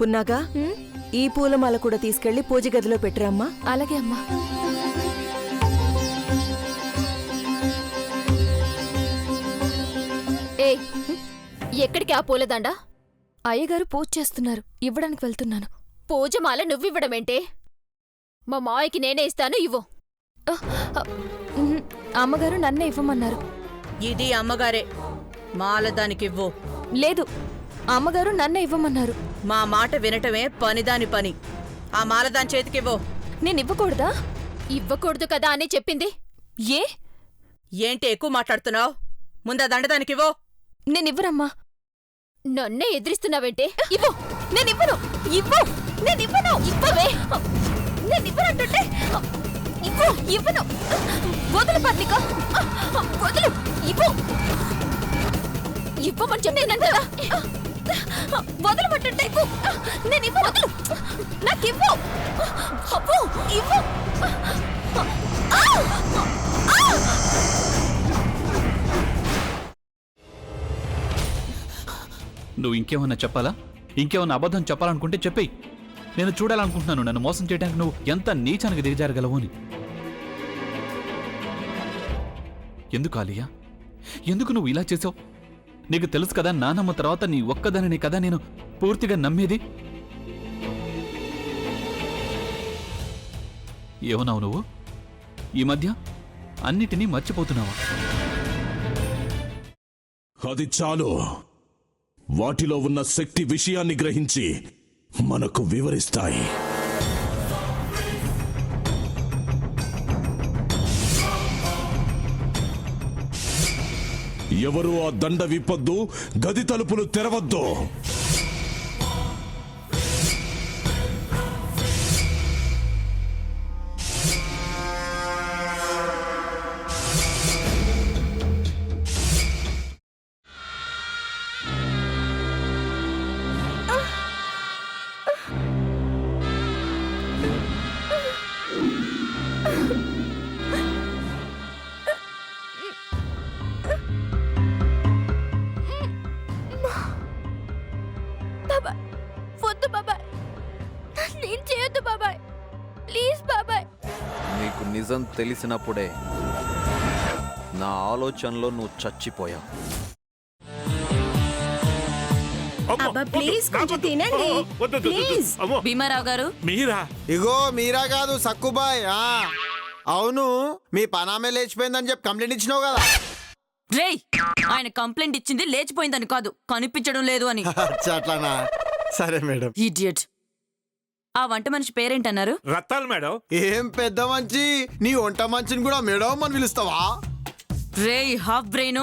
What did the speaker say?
పున్నాగా ఈ పూలమాల కూడా తీసుకెళ్లి పూజ గదిలో పెట్టిరమ్మా. అలాగే అమ్మా. ఏయ్, ఎక్కడికి ఆ పూలదండ? అయ్యగారు పూజ చేస్తున్నారు, ఇవ్వడానికి వెళ్తున్నాను. పూజమాల నువ్వివ్వడమేంటే? మా మావయ్యకి నేనే ఇస్తాను, ఇవ్వు. అమ్మగారు నన్నే ఇవ్వమన్నారు. ఇది అమ్మగారే, మాల దానికివ్వు. లేదు, అమ్మగారు నన్నే ఇవ్వమన్నారు. మా మాట వినటమే పనిదాని పని. ఆ మాల దాని చేతికివ్వు. నేను ఇవ్వకూడదా? ఇవ్వకూడదు కదా అని చెప్పింది. ఏ? ఏంటి ఎక్కువ మాట్లాడుతున్నావు? ముందా దండ దానికివ్వు. నేనివ్వరమ్మా. నన్నే ఎదిరిస్తున్నావేంటే? ఇవ్వు. నేనివ్వను. ఇవ్వు. నేనివ్వను. ఇవ్వవే. నేనివ్వనంటుంటే ఇవ్వు. ఇవ్వను. వదులు పర్ణిక, వదులు. ఇవ్వు. ఇవ్వమని చెప్తున్నాను కదా. వదలమంటుంటే ఇవ్వు. నేనివ్వు. వదులు. నాకివ్వు. అబ్బో, ఇవ్వు. నువ్వు ఇంకేమన్నా చెప్పాలా? ఇంకేమన్నా అబద్ధం చెప్పాలనుకుంటే చెప్పేయి. నేను చూడాలనుకుంటున్నాను నన్ను మోసం చేయడానికి నువ్వు ఎంత నీచానికి దిగజారగలవు అని. ఎందుకు ఆలియా, ఎందుకు నువ్వు ఇలా చేసావు? నీకు తెలుసు కదా నానమ్మ తర్వాత నీ ఒక్కదానిని కదా నేను పూర్తిగా నమ్మేది. ఏమన్నావు నువ్వు? ఈ మధ్య అన్నిటినీ మర్చిపోతున్నావా? అది చాలు. వాటిలో ఉన్న శక్తి విషయాన్ని గ్రహించి మనకు వివరిస్తాయి. ఎవరు ఆ దండ విప్పొద్దు, గది తలుపులు తెరవద్దు. వద్దు బాబాయ్, నేను చేయొద్దు బాబాయ్, ప్లీజ్ బాబాయ్. నీకు నిజం తెలిసినప్పుడే నా ఆలోచనలో నువ్వు చచ్చిపోయావు. ప్లీజ్ కొంచెం తినండి. భీమారావు గారు, మీరా? ఇగో మీరా కాదు, సక్కుబాయ్. అవును, మీ పనామే లేచిపోయిందని చెప్పి కంప్లైంట్ ఇచ్చినావు కదా. రేయ్, ఆయన కంప్లైంట్ ఇచ్చింది లేచిపోయిందని కాదు, కనిపించడం లేదు అని. అట్లానా? సరే మేడం. ఇడియట్. ఆ వంట మనిషి పేరేంటన్నారు? రత్తాలు మేడం. ఏం పెద్ద మంచి, నీ వంట మంచిని కూడా మేడం అని పిలుస్తావా? రేయ్ హాఫ్ బ్రెయిన్,